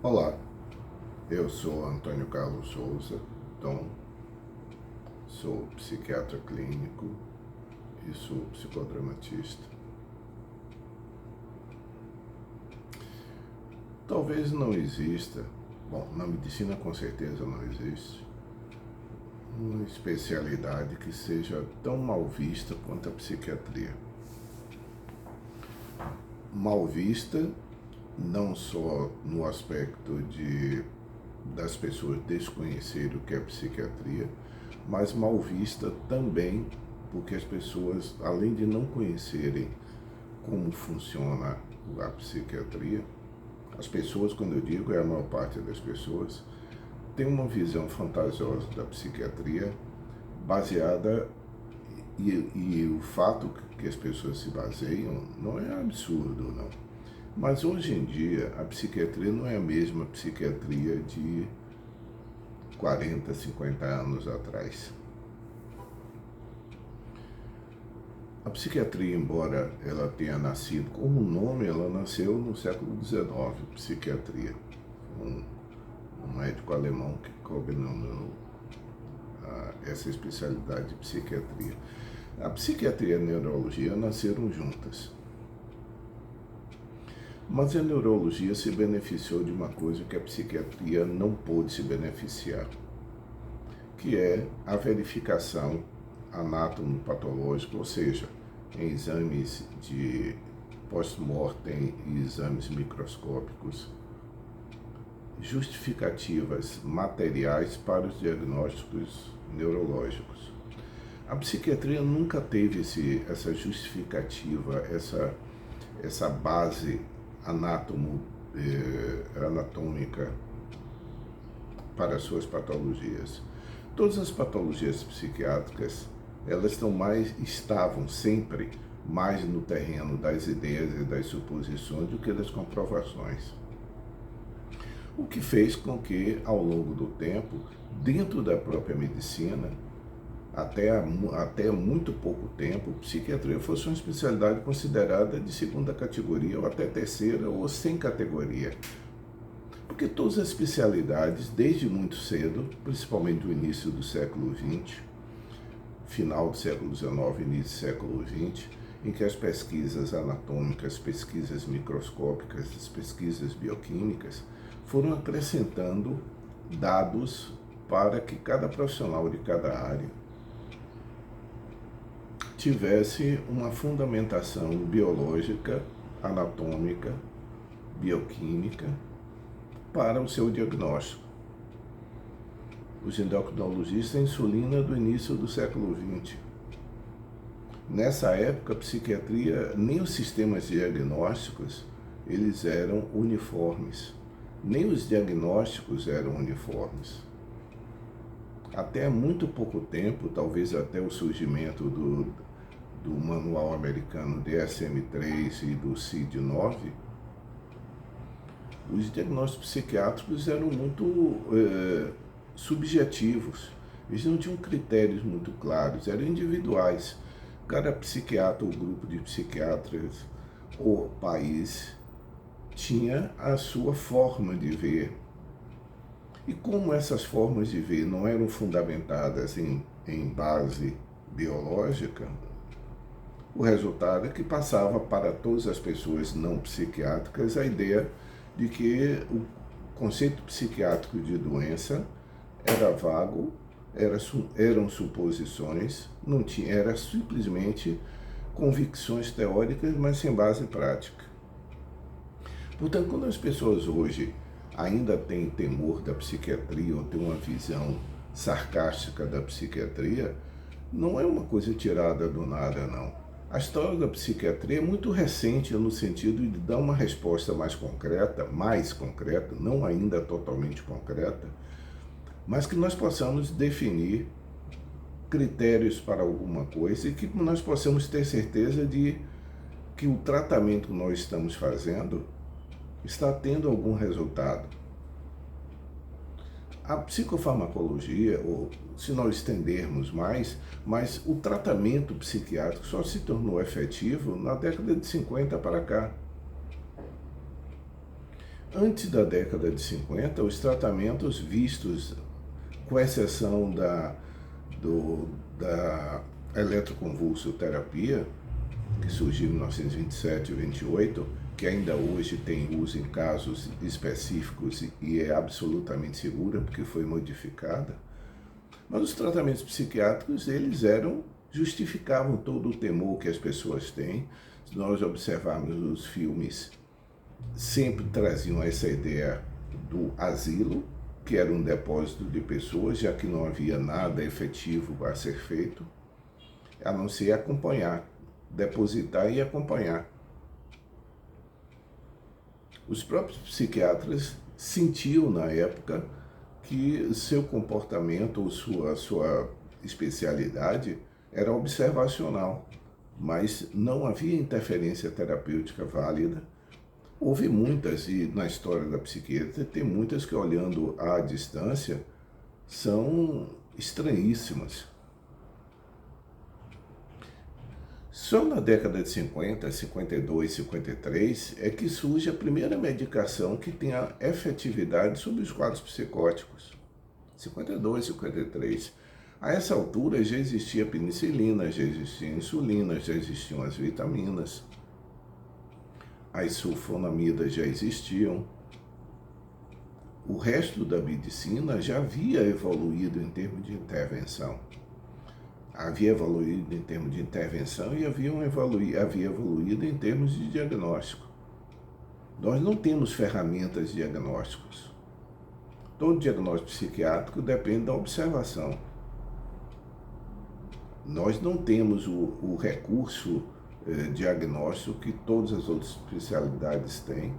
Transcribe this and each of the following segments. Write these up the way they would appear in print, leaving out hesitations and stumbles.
Olá, eu sou Antônio Carlos Souza, sou psiquiatra clínico e sou psicodramatista. Talvez não exista, na medicina com certeza não existe, uma especialidade que seja tão mal vista quanto a psiquiatria. Mal vista não só no aspecto das pessoas desconhecerem o que é psiquiatria, mas mal vista também porque as pessoas, além de não conhecerem como funciona a psiquiatria, as pessoas, quando eu digo, é a maior parte das pessoas, tem uma visão fantasiosa da psiquiatria baseada, e o fato que as pessoas se baseiam não é absurdo, não. Mas hoje em dia, a psiquiatria não é a mesma psiquiatria de 40, 50 anos atrás. A psiquiatria, embora ela tenha nascido como nome, ela nasceu no século XIX, psiquiatria. Um médico alemão que cognominou essa especialidade de psiquiatria. A psiquiatria e a neurologia nasceram juntas. Mas a neurologia se beneficiou de uma coisa que a psiquiatria não pôde se beneficiar, que é a verificação anatomopatológica, ou seja, em exames de post-mortem e exames microscópicos, justificativas materiais para os diagnósticos neurológicos. A psiquiatria nunca teve essa justificativa, essa base anatômica para suas patologias. Todas as patologias psiquiátricas, elas estavam sempre mais no terreno das ideias e das suposições do que das comprovações. O que fez com que, ao longo do tempo, dentro da própria medicina, até muito pouco tempo, psiquiatria fosse uma especialidade considerada de segunda categoria, ou até terceira, ou sem categoria. Porque todas as especialidades, desde muito cedo, principalmente do início do século XX, final do século XIX, início do século XX, em que as pesquisas anatômicas, pesquisas microscópicas, as pesquisas bioquímicas, foram acrescentando dados para que cada profissional de cada área tivesse uma fundamentação biológica, anatômica, bioquímica para o seu diagnóstico. Os endocrinologistas, a insulina do início do século XX. Nessa época, a psiquiatria, nem os sistemas diagnósticos, eles eram uniformes. Nem os diagnósticos eram uniformes. Até muito pouco tempo, talvez até o surgimento do manual americano DSM-3 e do CID-9, os diagnósticos psiquiátricos eram muito subjetivos. Eles não tinham critérios muito claros, eram individuais. Cada psiquiatra ou grupo de psiquiatras ou país tinha a sua forma de ver. E como essas formas de ver não eram fundamentadas em base biológica, o resultado é que passava para todas as pessoas não psiquiátricas a ideia de que o conceito psiquiátrico de doença era vago, eram suposições, não tinha, era simplesmente convicções teóricas, mas sem base prática. Portanto, quando as pessoas hoje ainda têm temor da psiquiatria ou têm uma visão sarcástica da psiquiatria, não é uma coisa tirada do nada, não. A história da psiquiatria é muito recente no sentido de dar uma resposta mais concreta, não ainda totalmente concreta, mas que nós possamos definir critérios para alguma coisa e que nós possamos ter certeza de que o tratamento que nós estamos fazendo está tendo algum resultado. A psicofarmacologia, ou se nós estendermos mais, mas o tratamento psiquiátrico só se tornou efetivo na década de 50 para cá. Antes da década de 50, os tratamentos vistos, com exceção da eletroconvulsoterapia, que surgiu em 1927 e 28, que ainda hoje tem uso em casos específicos e é absolutamente segura, porque foi modificada. Mas os tratamentos psiquiátricos, justificavam todo o temor que as pessoas têm. Se nós observarmos os filmes, sempre traziam essa ideia do asilo, que era um depósito de pessoas, já que não havia nada efetivo a ser feito, a não ser acompanhar, depositar e acompanhar. Os próprios psiquiatras sentiam na época que seu comportamento ou sua especialidade era observacional, mas não havia interferência terapêutica válida. Houve muitas, e na história da psiquiatria tem muitas que, olhando à distância, são estranhíssimas. Só na década de 50, 52, 53, é que surge a primeira medicação que tem a efetividade sobre os quadros psicóticos. 52, 53. A essa altura já existia penicilina, já existia insulina, já existiam as vitaminas. As sulfonamidas já existiam. O resto da medicina já havia evoluído em termos de intervenção. Havia evoluído em termos de intervenção e havia evoluído em termos de diagnóstico. Nós não temos ferramentas diagnósticas. Todo diagnóstico psiquiátrico depende da observação. Nós não temos o recurso diagnóstico que todas as outras especialidades têm,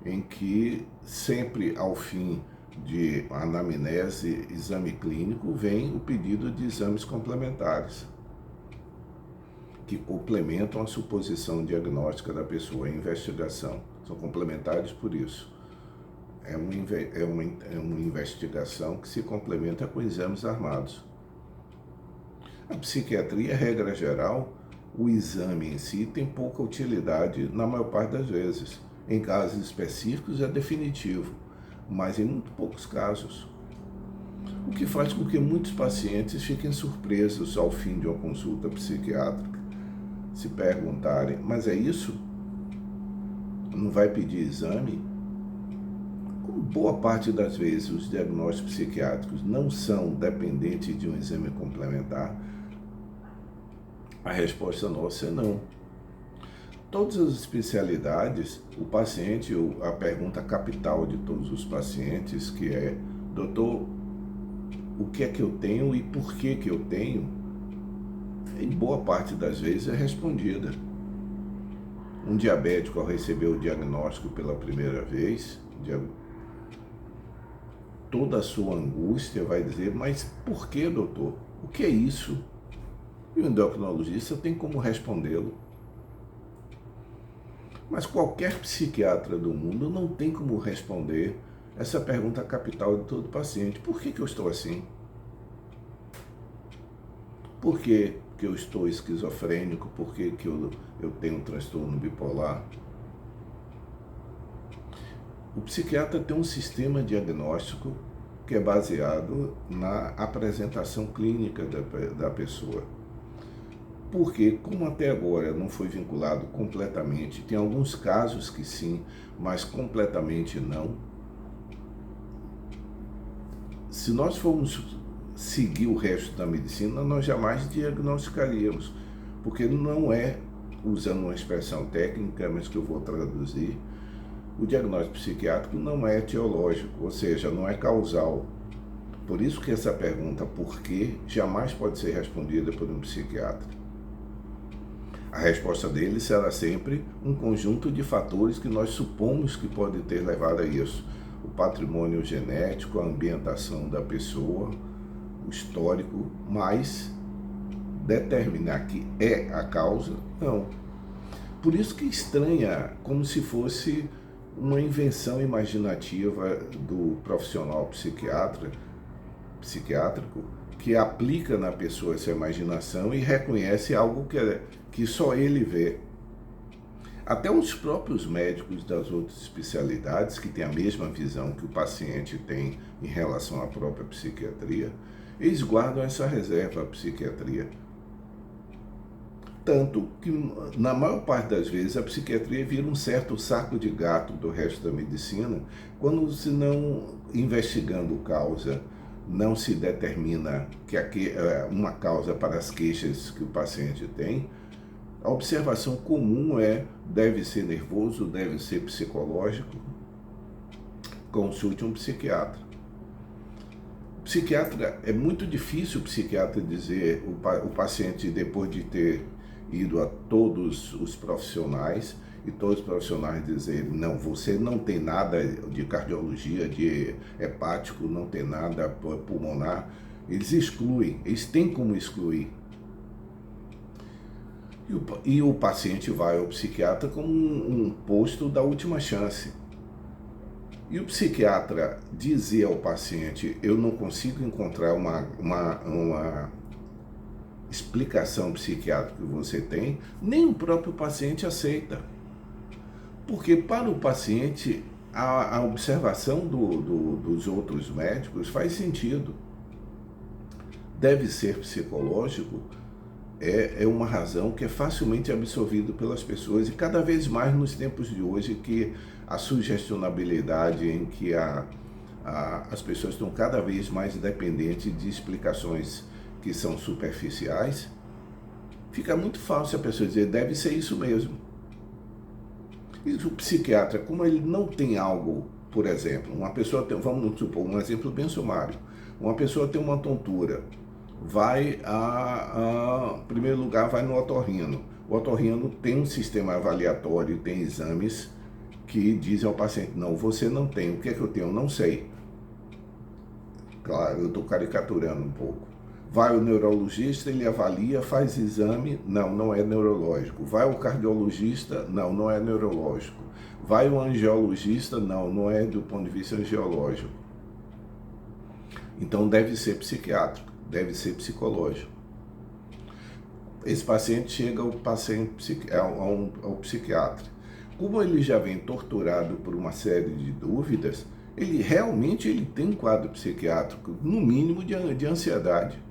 em que sempre ao fim de anamnese, exame clínico, vem o pedido de exames complementares, que complementam a suposição diagnóstica da pessoa, a investigação. São complementares por isso. É uma investigação que se complementa com exames armados. A psiquiatria, regra geral, o exame em si tem pouca utilidade na maior parte das vezes. Em casos específicos é definitivo, mas em muito poucos casos. O que faz com que muitos pacientes fiquem surpresos ao fim de uma consulta psiquiátrica, se perguntarem, mas é isso? Não vai pedir exame? Como boa parte das vezes os diagnósticos psiquiátricos não são dependentes de um exame complementar, a resposta nossa é não. Todas as especialidades, o paciente, a pergunta capital de todos os pacientes, que é, doutor, o que é que eu tenho e por que eu tenho, em boa parte das vezes é respondida. Um diabético, ao receber o diagnóstico pela primeira vez, toda a sua angústia vai dizer, mas por que, doutor? O que é isso? E o endocrinologista tem como respondê-lo. Mas qualquer psiquiatra do mundo não tem como responder essa pergunta capital de todo paciente. Por que eu estou assim? Por que eu estou esquizofrênico? Por que eu tenho um transtorno bipolar? O psiquiatra tem um sistema diagnóstico que é baseado na apresentação clínica da pessoa. Porque, como até agora não foi vinculado completamente, tem alguns casos que sim, mas completamente não. Se nós formos seguir o resto da medicina, nós jamais diagnosticaríamos, porque não é, usando uma expressão técnica, mas que eu vou traduzir, o diagnóstico psiquiátrico não é etiológico, ou seja, não é causal. Por isso que essa pergunta, por quê, jamais pode ser respondida por um psiquiatra. A resposta dele será sempre um conjunto de fatores que nós supomos que pode ter levado a isso. O patrimônio genético, a ambientação da pessoa, o histórico, mas determinar que é a causa, não. Por isso que estranha, como se fosse uma invenção imaginativa do profissional psiquiátrico, que aplica na pessoa essa imaginação e reconhece algo que só ele vê. Até os próprios médicos das outras especialidades, que têm a mesma visão que o paciente tem em relação à própria psiquiatria, eles guardam essa reserva à psiquiatria. Tanto que, na maior parte das vezes, a psiquiatria vira um certo saco de gato do resto da medicina, quando se não, investigando causa, não se determina que uma causa para as queixas que o paciente tem. A observação comum deve ser nervoso, deve ser psicológico, consulte um psiquiatra. Psiquiatra, é muito difícil o psiquiatra dizer, o paciente, depois de ter ido a todos os profissionais, e todos os profissionais dizerem, não, você não tem nada de cardiologia, de hepático, não tem nada pulmonar, eles excluem, eles têm como excluir. E o paciente vai ao psiquiatra como um posto da última chance. E o psiquiatra dizer ao paciente, eu não consigo encontrar uma explicação psiquiátrica que você tem, nem o próprio paciente aceita. Porque para o paciente, a observação dos outros médicos faz sentido. Deve ser psicológico, é uma razão que é facilmente absorvida pelas pessoas, e cada vez mais nos tempos de hoje, que a sugestionabilidade, em que as pessoas estão cada vez mais dependentes de explicações que são superficiais, fica muito fácil a pessoa dizer, deve ser isso mesmo. E o psiquiatra, como ele não tem algo, por exemplo, uma pessoa tem, vamos supor, um exemplo bem sumário, uma pessoa tem uma tontura, vai em primeiro lugar, vai no otorrino. O otorrino tem um sistema avaliatório, tem exames que dizem ao paciente, não, você não tem, o que é que eu tenho? Eu não sei. Claro, eu estou caricaturando um pouco. Vai o neurologista, ele avalia, faz exame, não é neurológico. Vai o cardiologista, não é neurológico. Vai o angiologista, não é do ponto de vista angiológico. Então deve ser psiquiátrico, deve ser psicológico. Esse paciente chega ao psiquiatra. Como ele já vem torturado por uma série de dúvidas, ele realmente tem um quadro psiquiátrico, no mínimo de ansiedade.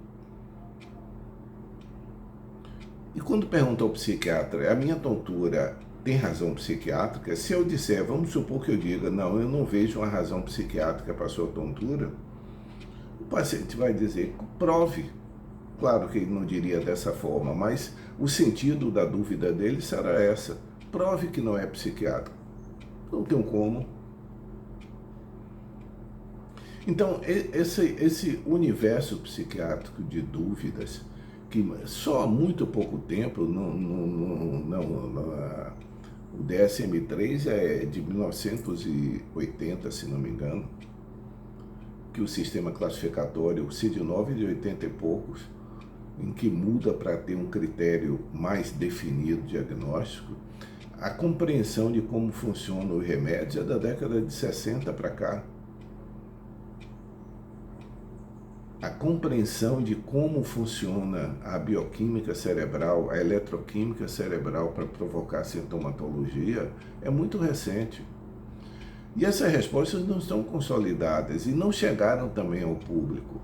E quando pergunta ao psiquiatra, a minha tontura tem razão psiquiátrica? Se eu disser, vamos supor que eu diga, não, eu não vejo uma razão psiquiátrica para a sua tontura, o paciente vai dizer, prove. Claro que ele não diria dessa forma, mas o sentido da dúvida dele será essa. Prove que não é psiquiátrico. Não tem como. Então, esse universo psiquiátrico de dúvidas, que só há muito pouco tempo, o DSM-3 é de 1980, se não me engano, que o sistema classificatório, o CID-9 de 80 e poucos, em que muda para ter um critério mais definido diagnóstico, a compreensão de como funcionam os remédios é da década de 60 para cá. A compreensão de como funciona a bioquímica cerebral, a eletroquímica cerebral para provocar sintomatologia é muito recente. E essas respostas não estão consolidadas e não chegaram também ao público.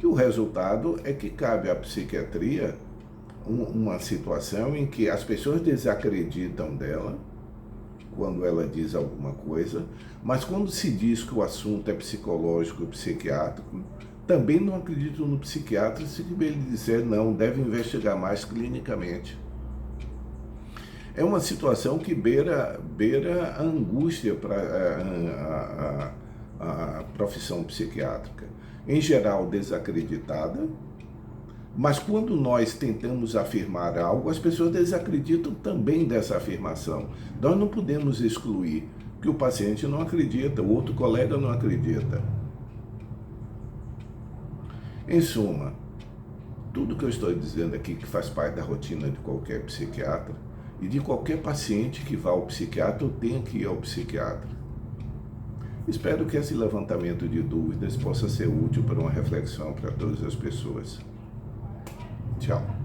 E o resultado é que cabe à psiquiatria uma situação em que as pessoas desacreditam dela quando ela diz alguma coisa, mas quando se diz que o assunto é psicológico e psiquiátrico, também não acreditam no psiquiatra se ele disser não, deve investigar mais clinicamente. É uma situação que beira a angústia para a profissão psiquiátrica. Em geral, desacreditada, mas quando nós tentamos afirmar algo, as pessoas desacreditam também dessa afirmação. Nós não podemos excluir que o paciente não acredita, o outro colega não acredita. Em suma, tudo que eu estou dizendo aqui que faz parte da rotina de qualquer psiquiatra e de qualquer paciente que vá ao psiquiatra ou tenha que ir ao psiquiatra. Espero que esse levantamento de dúvidas possa ser útil para uma reflexão para todas as pessoas. Tchau.